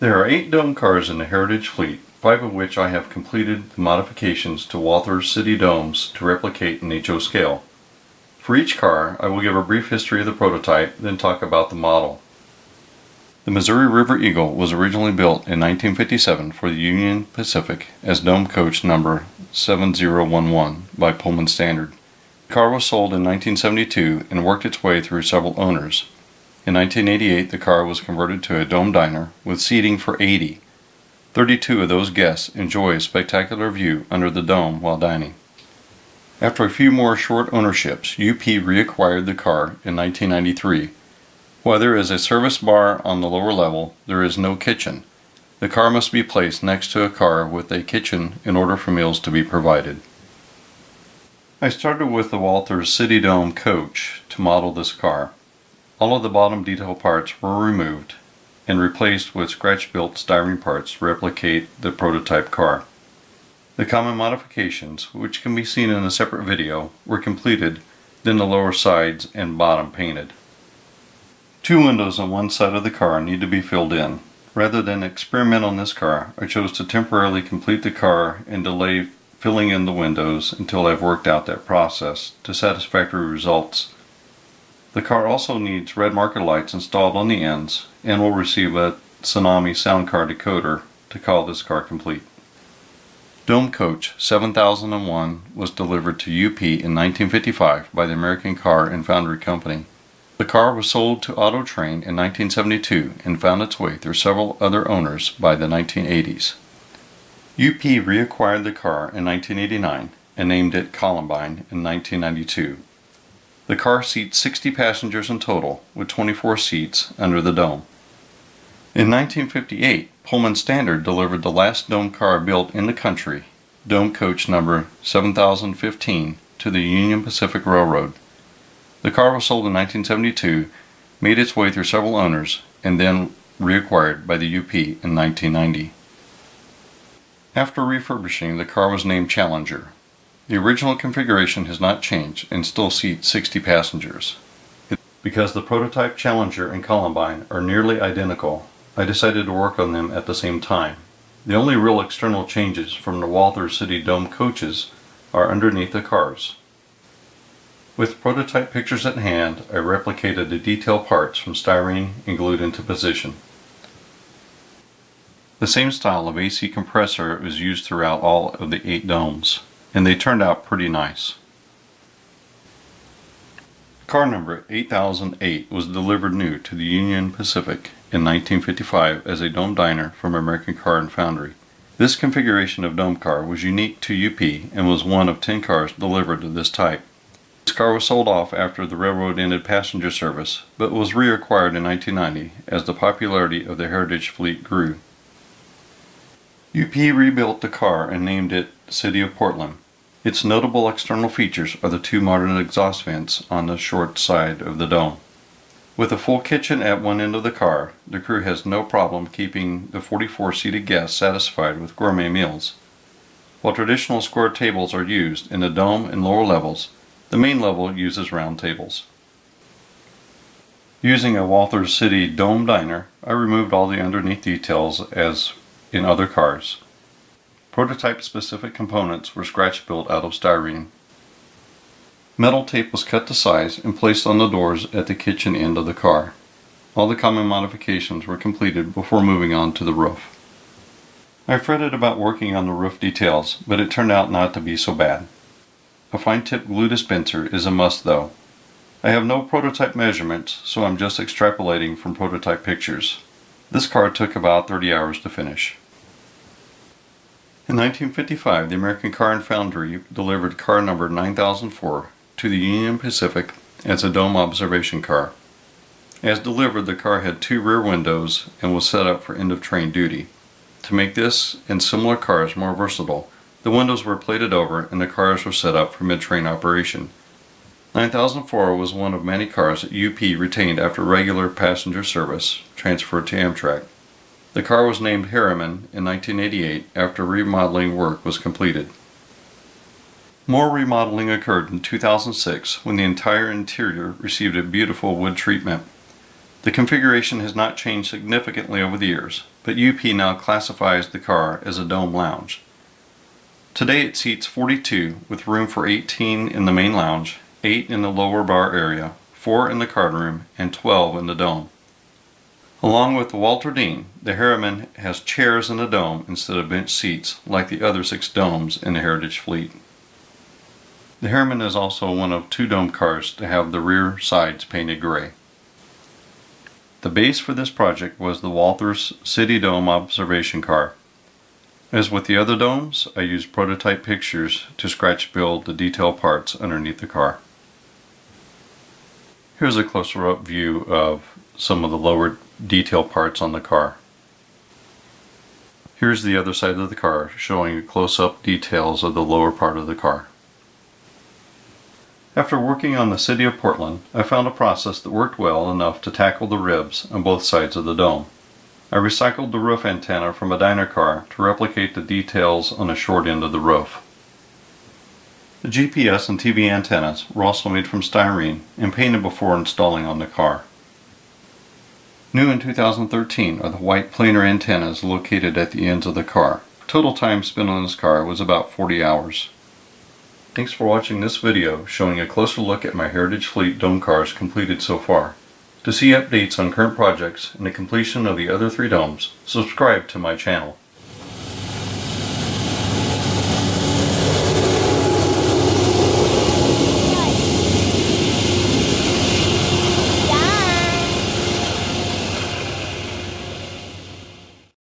There are 8 dome cars in the Heritage fleet, 5 of which I have completed the modifications to Walthers City domes to replicate an HO scale. For each car, I will give a brief history of the prototype, then talk about the model. The Missouri River Eagle was originally built in 1957 for the Union Pacific as dome coach number 7011 by Pullman Standard. The car was sold in 1972 and worked its way through several owners. In 1988, the car was converted to a dome diner with seating for 80. 32 of those guests enjoy a spectacular view under the dome while dining. After a few more short ownerships, UP reacquired the car in 1993. While there is a service bar on the lower level, there is no kitchen. The car must be placed next to a car with a kitchen in order for meals to be provided. I started with the Walthers City Dome coach to model this car. All of the bottom detail parts were removed and replaced with scratch-built styrene parts to replicate the prototype car. The common modifications, which can be seen in a separate video, were completed, then the lower sides and bottom painted. 2 windows on one side of the car need to be filled in. Rather than experiment on this car, I chose to temporarily complete the car and delay filling in the windows until I've worked out that process to satisfactory results. The car also needs red marker lights installed on the ends and will receive a Tsunami sound card decoder to call this car complete. Dome Coach 7001 was delivered to UP in 1955 by the American Car and Foundry Company. The car was sold to Auto Train in 1972 and found its way through several other owners by the 1980s. UP reacquired the car in 1989 and named it Columbine in 1992. The car seats 60 passengers in total, with 24 seats under the dome. In 1958, Pullman Standard delivered the last dome car built in the country, dome coach number 7015, to the Union Pacific Railroad. The car was sold in 1972, made its way through several owners, and then reacquired by the UP in 1990. After refurbishing, the car was named Challenger. The original configuration has not changed and still seats 60 passengers. Because the prototype Challenger and Columbine are nearly identical, I decided to work on them at the same time. The only real external changes from the Walthers City Dome coaches are underneath the cars. With prototype pictures at hand, I replicated the detail parts from styrene and glued into position. The same style of AC compressor is used throughout all of the 8 domes, and they turned out pretty nice. Car number 8008 was delivered new to the Union Pacific in 1955 as a dome diner from American Car and Foundry. This configuration of dome car was unique to UP and was one of 10 cars delivered of this type. This car was sold off after the railroad ended passenger service, but was reacquired in 1990 as the popularity of the Heritage fleet grew. UP rebuilt the car and named it City of Portland. Its notable external features are the 2 modern exhaust vents on the short side of the dome. With a full kitchen at one end of the car, the crew has no problem keeping the 44-seated guests satisfied with gourmet meals. While traditional square tables are used in the dome and lower levels, the main level uses round tables. Using a Walthers City Dome Diner, I removed all the underneath details as in other cars. Prototype-specific components were scratch-built out of styrene. Metal tape was cut to size and placed on the doors at the kitchen end of the car. All the common modifications were completed before moving on to the roof. I fretted about working on the roof details, but it turned out not to be so bad. A fine-tip glue dispenser is a must though. I have no prototype measurements, so I'm just extrapolating from prototype pictures. This car took about 30 hours to finish. In 1955, the American Car and Foundry delivered car number 9004 to the Union Pacific as a dome observation car. As delivered, the car had 2 rear windows and was set up for end-of-train duty. To make this and similar cars more versatile, the windows were plated over and the cars were set up for mid-train operation. 9004 was one of many cars that UP retained after regular passenger service transferred to Amtrak. The car was named Harriman in 1988 after remodeling work was completed. More remodeling occurred in 2006 when the entire interior received a beautiful wood treatment. The configuration has not changed significantly over the years, but UP now classifies the car as a dome lounge. Today it seats 42 with room for 18 in the main lounge, 8 in the lower bar area, 4 in the card room, and 12 in the dome. Along with the Walter Dean, the Harriman has chairs in the dome instead of bench seats like the other 6 domes in the Heritage fleet. The Harriman is also one of 2 dome cars to have the rear sides painted gray. The base for this project was the Walthers City Dome observation car. As with the other domes, I used prototype pictures to scratch build the detail parts underneath the car. Here's a closer up view of some of the lower detail parts on the car. Here's the other side of the car showing close-up details of the lower part of the car. After working on the City of Portland, I found a process that worked well enough to tackle the ribs on both sides of the dome. I recycled the roof antenna from a diner car to replicate the details on the short end of the roof. The GPS and TV antennas were also made from styrene and painted before installing on the car. New in 2013 are the white planar antennas located at the ends of the car. Total time spent on this car was about 40 hours. Thanks for watching this video showing a closer look at my Heritage Fleet dome cars completed so far. To see updates on current projects and the completion of the other 3 domes, subscribe to my channel.